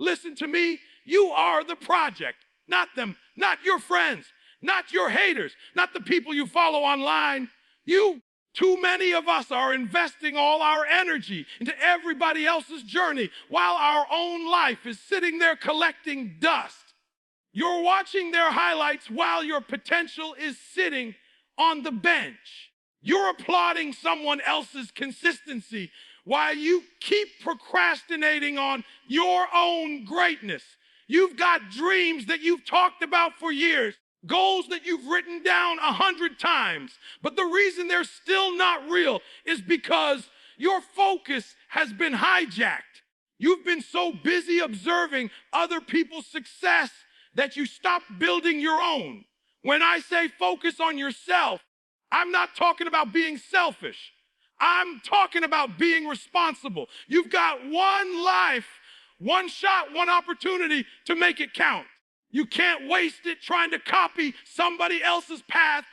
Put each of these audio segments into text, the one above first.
Listen to me. You are the project, not them, not your friends, not your haters, not the people you follow online. Too many of us are investing all our energy into everybody else's journey while our own life is sitting there collecting dust. You're watching their highlights while your potential is sitting on the bench. You're applauding someone else's consistency while you keep procrastinating on your own greatness. You've got dreams that you've talked about for years, goals that you've written down 100 times, but the reason they're still not real is because your focus has been hijacked. You've been so busy observing other people's success that you stop building your own. When I say focus on yourself, I'm not talking about being selfish. I'm talking about being responsible. You've got one life, one shot, one opportunity to make it count. You can't waste it trying to copy somebody else's path.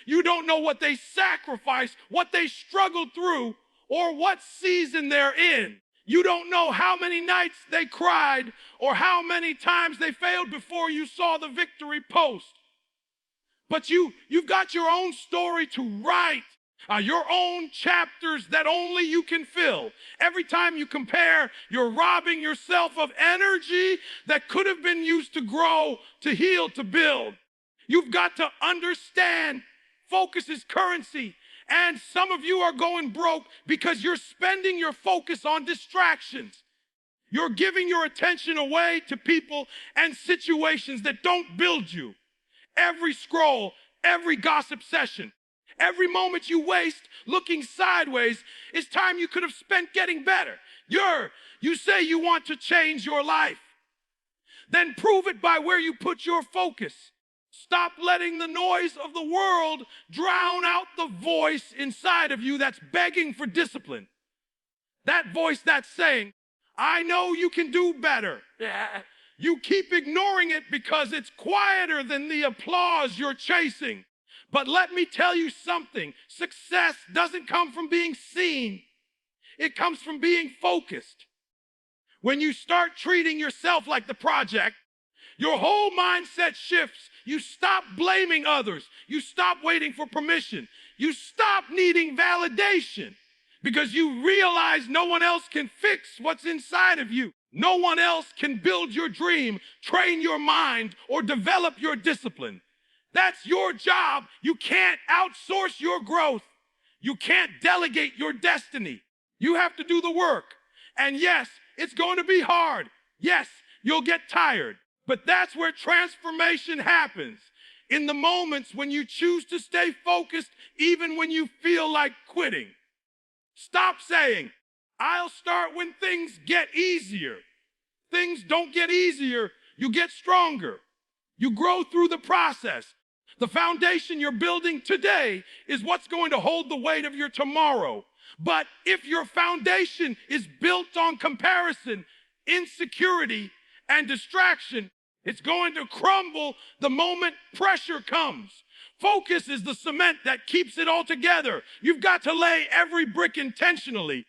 You don't know what they sacrificed, what they struggled through, or what season they're in. You don't know how many nights they cried or how many times they failed before you saw the victory post. But you've got your own story to write, your own chapters that only you can fill. Every time you compare, you're robbing yourself of energy that could have been used to grow, to heal, to build. You've got to understand focus is currency. And some of you are going broke because you're spending your focus on distractions. You're giving your attention away to people and situations that don't build you. Every scroll, every gossip session, every moment you waste looking sideways is time you could have spent getting better. You say you want to change your life. Then prove it by where you put your focus. Stop letting the noise of the world drown out the voice inside of you that's begging for discipline. That voice that's saying, I know you can do better. You keep ignoring it because it's quieter than the applause you're chasing. But let me tell you something. Success doesn't come from being seen. It comes from being focused. When you start treating yourself like the project, your whole mindset shifts. You stop blaming others. You stop waiting for permission. You stop needing validation because you realize no one else can fix what's inside of you. No one else can build your dream, train your mind, or develop your discipline. That's your job. You can't outsource your growth. You can't delegate your destiny. You have to do the work. And yes, it's going to be hard. Yes, you'll get tired. But that's where transformation happens. In the moments when you choose to stay focused, even when you feel like quitting. Stop saying, I'll start when things get easier. Things don't get easier. You get stronger. You grow through the process. The foundation you're building today is what's going to hold the weight of your tomorrow. But if your foundation is built on comparison, insecurity, and distraction, it's going to crumble the moment pressure comes. Focus is the cement that keeps it all together. You've got to lay every brick intentionally.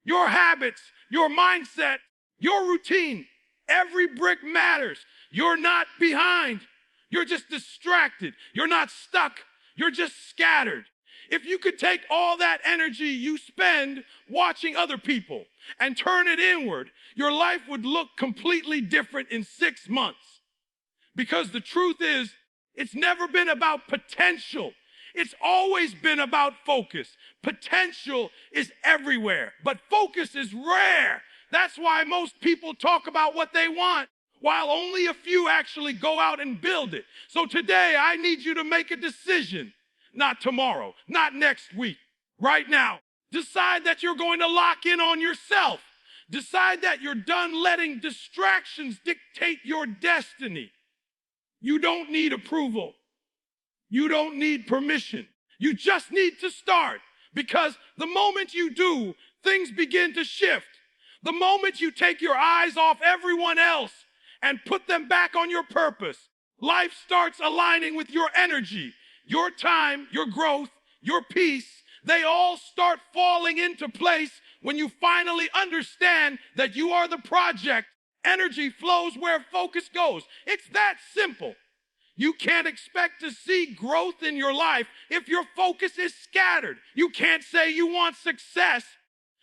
Your habits, your mindset, your routine, every brick matters. You're not behind. You're just distracted. You're not stuck. You're just scattered. If you could take all that energy you spend watching other people and turn it inward, your life would look completely different in 6 months. Because the truth is, it's never been about potential. It's always been about focus. Potential is everywhere, but focus is rare. That's why most people talk about what they want, while only a few actually go out and build it. So today, I need you to make a decision. Not tomorrow, not next week, right now. Decide that you're going to lock in on yourself. Decide that you're done letting distractions dictate your destiny. You don't need approval. You don't need permission. You just need to start, because the moment you do, things begin to shift. The moment you take your eyes off everyone else and put them back on your purpose, life starts aligning with your energy, your time, your growth, your peace. They all start falling into place when you finally understand that you are the project. Energy flows where focus goes. It's that simple. You can't expect to see growth in your life if your focus is scattered. You can't say you want success,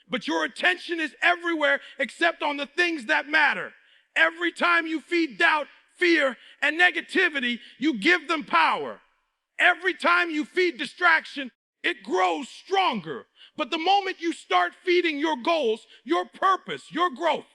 but your attention is everywhere except on the things that matter. Every time you feed doubt, fear, and negativity, you give them power. Every time you feed distraction, it grows stronger. But the moment you start feeding your goals, your purpose, your growth,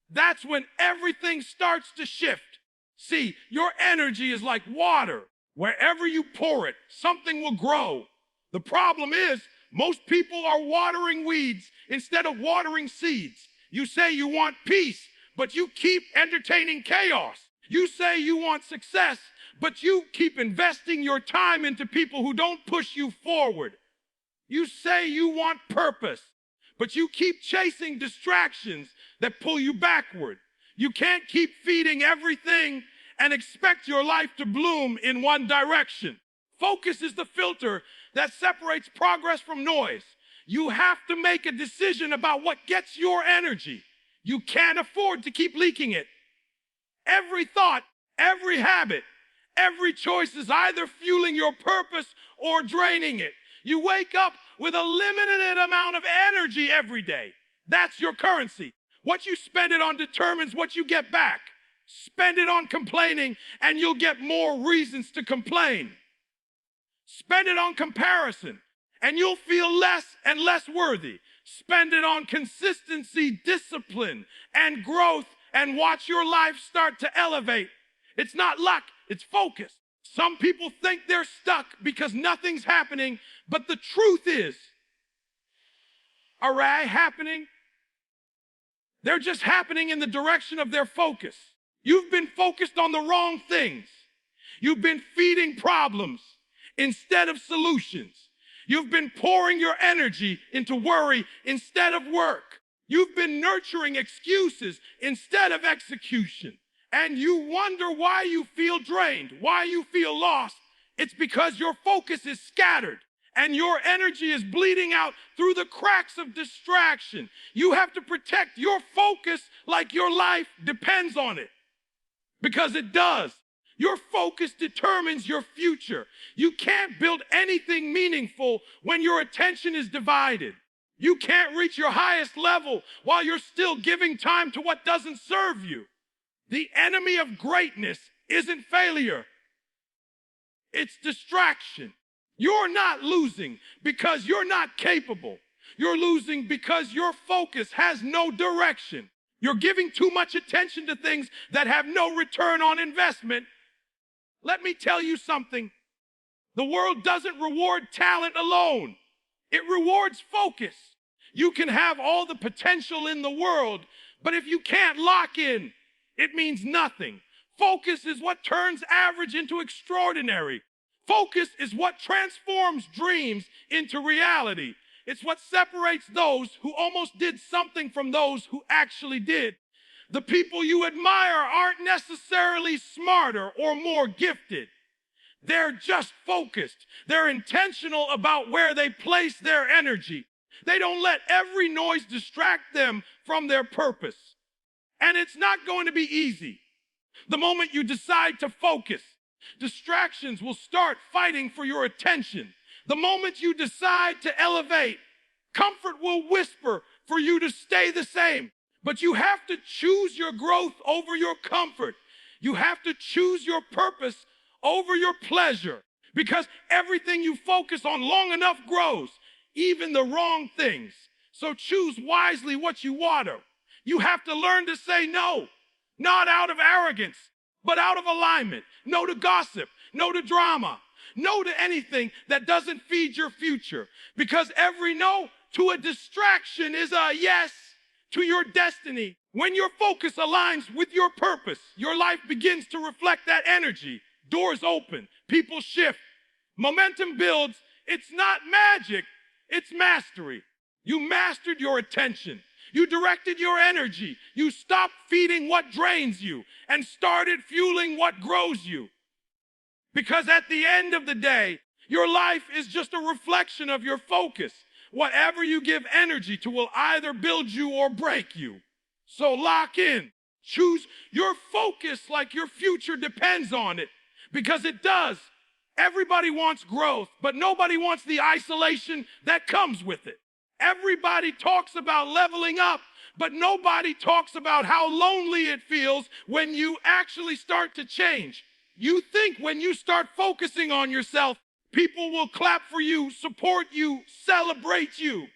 that's when everything starts to shift. See, your energy is like water. Wherever you pour it, something will grow. The problem is, most people are watering weeds instead of watering seeds. You say you want peace, but you keep entertaining chaos. You say you want success, but you keep investing your time into people who don't push you forward. You say you want purpose, but you keep chasing distractions that pull you backward. You can't keep feeding everything and expect your life to bloom in one direction. Focus is the filter that separates progress from noise. You have to make a decision about what gets your energy. You can't afford to keep leaking it. Every thought, every habit, every choice is either fueling your purpose or draining it. You wake up with a limited amount of energy every day. That's your currency. What you spend it on determines what you get back. Spend it on complaining and you'll get more reasons to complain. Spend it on comparison and you'll feel less and less worthy. Spend it on consistency, discipline, and growth, and watch your life start to elevate. It's not luck, it's focus. Some people think they're stuck because nothing's happening, but the truth is, are they happening? They're just happening in the direction of their focus. You've been focused on the wrong things. You've been feeding problems instead of solutions. You've been pouring your energy into worry instead of work. You've been nurturing excuses instead of execution. And you wonder why you feel drained, why you feel lost. It's because your focus is scattered and your energy is bleeding out through the cracks of distraction. You have to protect your focus like your life depends on it. Because it does. Your focus determines your future. You can't build anything meaningful when your attention is divided. You can't reach your highest level while you're still giving time to what doesn't serve you. The enemy of greatness isn't failure. It's distraction. You're not losing because you're not capable. You're losing because your focus has no direction. You're giving too much attention to things that have no return on investment. Let me tell you something. The world doesn't reward talent alone. It rewards focus. You can have all the potential in the world, but if you can't lock in, it means nothing. Focus is what turns average into extraordinary. Focus is what transforms dreams into reality. It's what separates those who almost did something from those who actually did. The people you admire aren't necessarily smarter or more gifted. They're just focused. They're intentional about where they place their energy. They don't let every noise distract them from their purpose. And it's not going to be easy. The moment you decide to focus, distractions will start fighting for your attention. The moment you decide to elevate, comfort will whisper for you to stay the same. But you have to choose your growth over your comfort. You have to choose your purpose over your pleasure. Because everything you focus on long enough grows, even the wrong things. So choose wisely what you water. You have to learn to say no, not out of arrogance, but out of alignment. No to gossip, no to drama, no to anything that doesn't feed your future. Because every no to a distraction is a yes to your destiny. When your focus aligns with your purpose, your life begins to reflect that energy. Doors open, people shift, momentum builds. It's not magic, it's mastery. You mastered your attention. You directed your energy. You stopped feeding what drains you and started fueling what grows you. Because at the end of the day, Your life is just a reflection of your focus. Whatever you give energy to will either build you or break you. So lock in. Choose your focus like your future depends on it, because it does. Everybody wants growth, but nobody wants the isolation that comes with it. Everybody talks about leveling up, but nobody talks about how lonely it feels when you actually start to change. You think when you start focusing on yourself, people will clap for you, support you, celebrate you.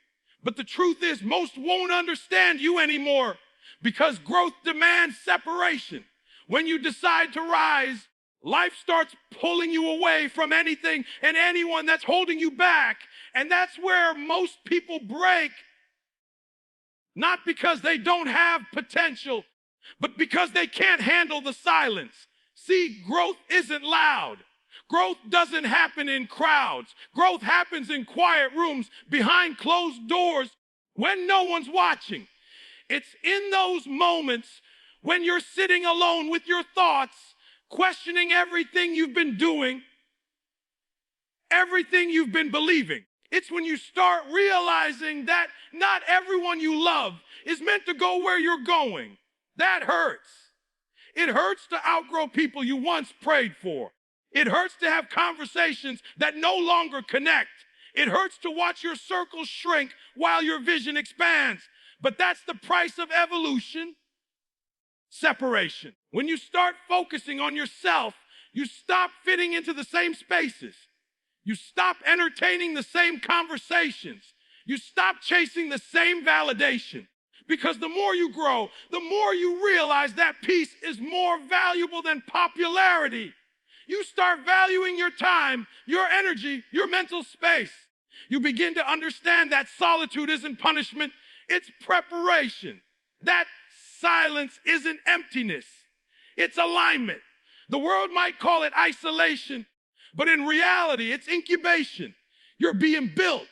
But the truth is, most won't understand you anymore, because growth demands separation. When you decide to rise, life starts pulling you away from anything and anyone that's holding you back. And that's where most people break, not because they don't have potential, but because they can't handle the silence. See, growth isn't loud. Growth doesn't happen in crowds. Growth happens in quiet rooms, behind closed doors, when no one's watching. It's in those moments when you're sitting alone with your thoughts, questioning everything you've been doing, everything you've been believing. It's when you start realizing that not everyone you love is meant to go where you're going. That hurts. It hurts to outgrow people you once prayed for. It hurts to have conversations that no longer connect. It hurts to watch your circle shrink while your vision expands. But that's the price of evolution. Separation. When you start focusing on yourself, you stop fitting into the same spaces. You stop entertaining the same conversations. You stop chasing the same validation. Because the more you grow, the more you realize that peace is more valuable than popularity. You start valuing your time, your energy, your mental space. You begin to understand that solitude isn't punishment, it's preparation. That silence isn't emptiness, it's alignment. The world might call it isolation, but in reality, it's incubation. You're being built.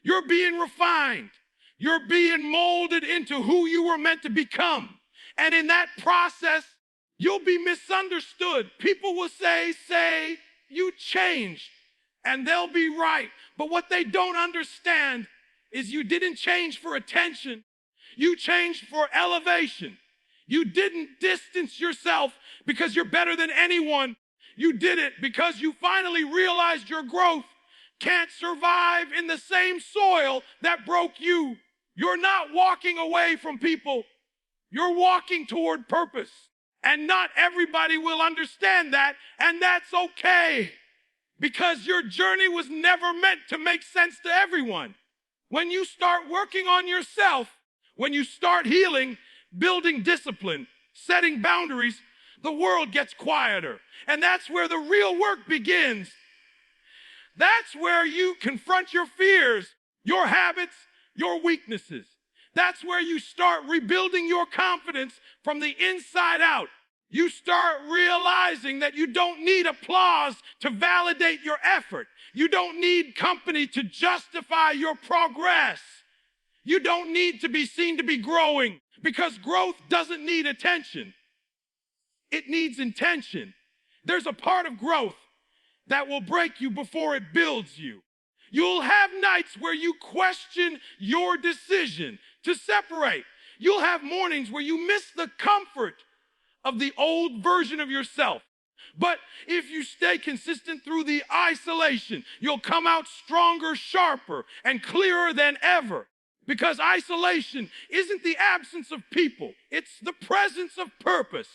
You're being refined. You're being molded into who you were meant to become. And in that process, you'll be misunderstood. People will say, you changed, and they'll be right. But what they don't understand is you didn't change for attention. You changed for elevation. You didn't distance yourself because you're better than anyone. You did it because you finally realized your growth can't survive in the same soil that broke you. You're not walking away from people. You're walking toward purpose. And not everybody will understand that, and that's okay, because your journey was never meant to make sense to everyone. When you start working on yourself, when you start healing, building discipline, setting boundaries, the world gets quieter. And that's where the real work begins. That's where you confront your fears, your habits, your weaknesses. That's where you start rebuilding your confidence from the inside out. You start realizing that you don't need applause to validate your effort. You don't need company to justify your progress. You don't need to be seen to be growing, because growth doesn't need attention. It needs intention. There's a part of growth that will break you before it builds you. You'll have nights where you question your decision to separate. You'll have mornings where you miss the comfort of the old version of yourself. But if you stay consistent through the isolation, you'll come out stronger, sharper, and clearer than ever. Because isolation isn't the absence of people, it's the presence of purpose.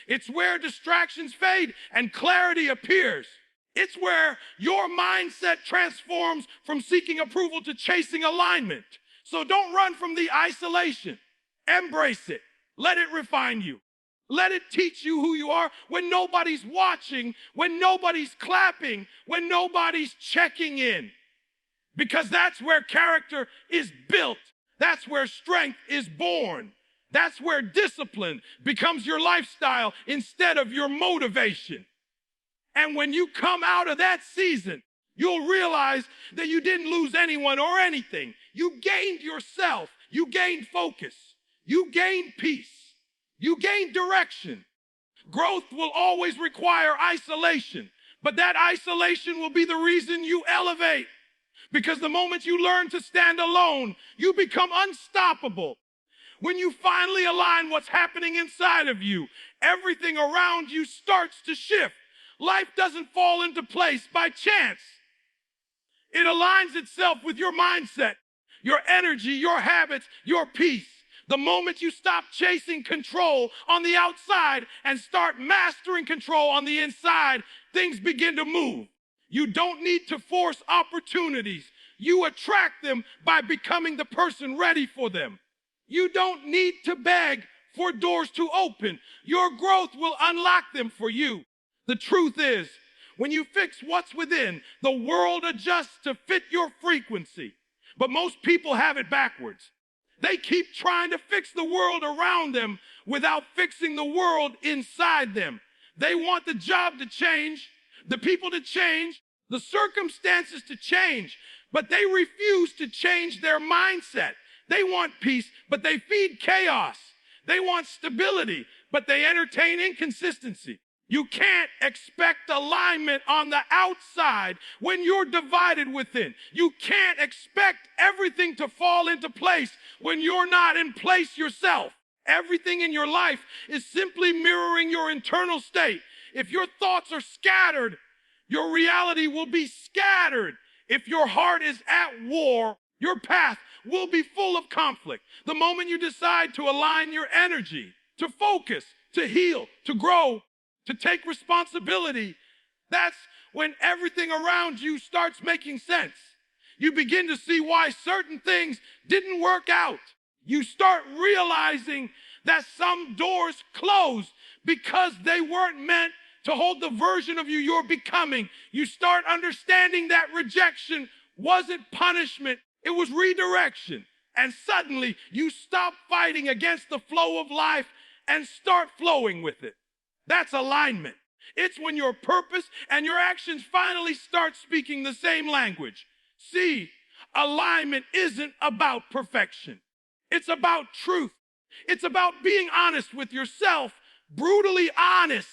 It's where distractions fade and clarity appears. It's where your mindset transforms from seeking approval to chasing alignment. So don't run from the isolation. Embrace it. Let it refine you. Let it teach you who you are when nobody's watching, when nobody's clapping, when nobody's checking in. Because that's where character is built. That's where strength is born. That's where discipline becomes your lifestyle instead of your motivation. And when you come out of that season, you'll realize that you didn't lose anyone or anything. You gained yourself. You gained focus. You gained peace. You gained direction. Growth will always require isolation, But that isolation will be the reason you elevate. Because the moment you learn to stand alone, you become unstoppable. When you finally align what's happening inside of you, everything around you starts to shift. Life doesn't fall into place by chance. It aligns itself with your mindset, your energy, your habits, your peace. The moment you stop chasing control on the outside and start mastering control on the inside, things begin to move. You don't need to force opportunities. You attract them by becoming the person ready for them. You don't need to beg for doors to open. Your growth will unlock them for you. The truth is, when you fix what's within, the world adjusts to fit your frequency. But most people have it backwards. They keep trying to fix the world around them without fixing the world inside them. They want the job to change, the people to change, the circumstances to change, but they refuse to change their mindset. They want peace, but they feed chaos. They want stability, but they entertain inconsistency. You can't expect alignment on the outside when you're divided within. You can't expect everything to fall into place when you're not in place yourself. Everything in your life is simply mirroring your internal state. If your thoughts are scattered, your reality will be scattered. If your heart is at war, your path will be full of conflict. The moment you decide to align your energy, to focus, to heal, to grow, to take responsibility, that's when everything around you starts making sense. You begin to see why certain things didn't work out. You start realizing that some doors closed because they weren't meant to hold the version of you you're becoming. You start understanding that rejection wasn't punishment, it was redirection. And suddenly you stop fighting against the flow of life and start flowing with it. That's alignment. It's when your purpose and your actions finally start speaking the same language. See, alignment isn't about perfection. It's about truth. It's about being honest with yourself, brutally honest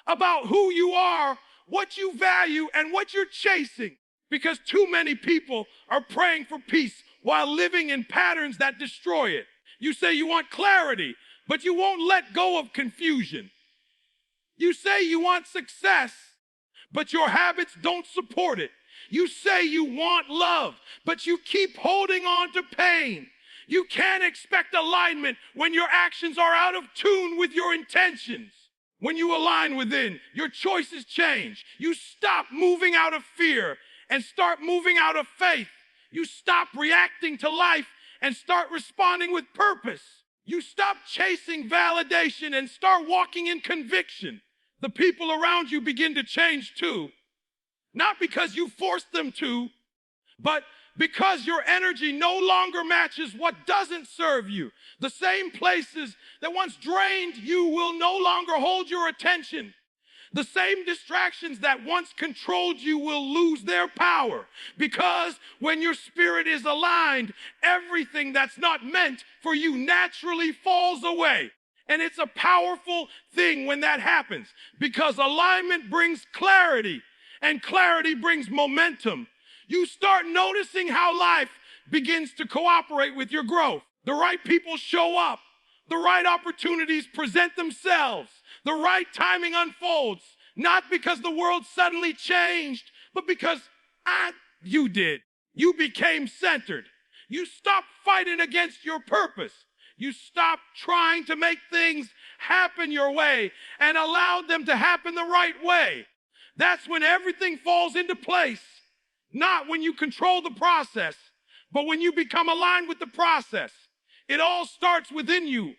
about who you are, what you value, and what you're chasing. Because too many people are praying for peace while living in patterns that destroy it. You say you want clarity, but you won't let go of confusion. You say you want success, but your habits don't support it. You say you want love, but you keep holding on to pain. You can't expect alignment when your actions are out of tune with your intentions. When you align within, your choices change. You stop moving out of fear and start moving out of faith. You stop reacting to life and start responding with purpose. You stop chasing validation and start walking in conviction. The people around you begin to change too. Not because you forced them to, but because your energy no longer matches what doesn't serve you. The same places that once drained you will no longer hold your attention. The same distractions that once controlled you will lose their power. Because when your spirit is aligned, everything that's not meant for you naturally falls away. And it's a powerful thing when that happens, because alignment brings clarity, and clarity brings momentum. You start noticing how life begins to cooperate with your growth. The right people show up. The right opportunities present themselves. The right timing unfolds, not because the world suddenly changed, but because you did. You became centered. You stopped fighting against your purpose. You stopped trying to make things happen your way and allowed them to happen the right way. That's when everything falls into place. Not when you control the process, but when you become aligned with the process. It all starts within you.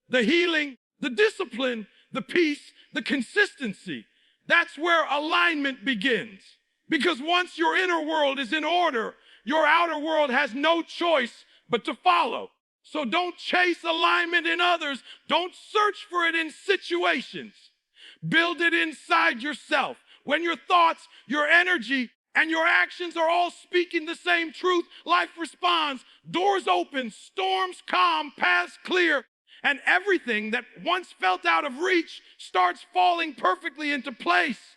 The healing, the discipline, the peace, the consistency. That's where alignment begins. Because once your inner world is in order, your outer world has no choice but to follow. So don't chase alignment in others. Don't search for it in situations. Build it inside yourself. When your thoughts, your energy, and your actions are all speaking the same truth, life responds. Doors open, storms calm, paths clear, and everything that once felt out of reach starts falling perfectly into place.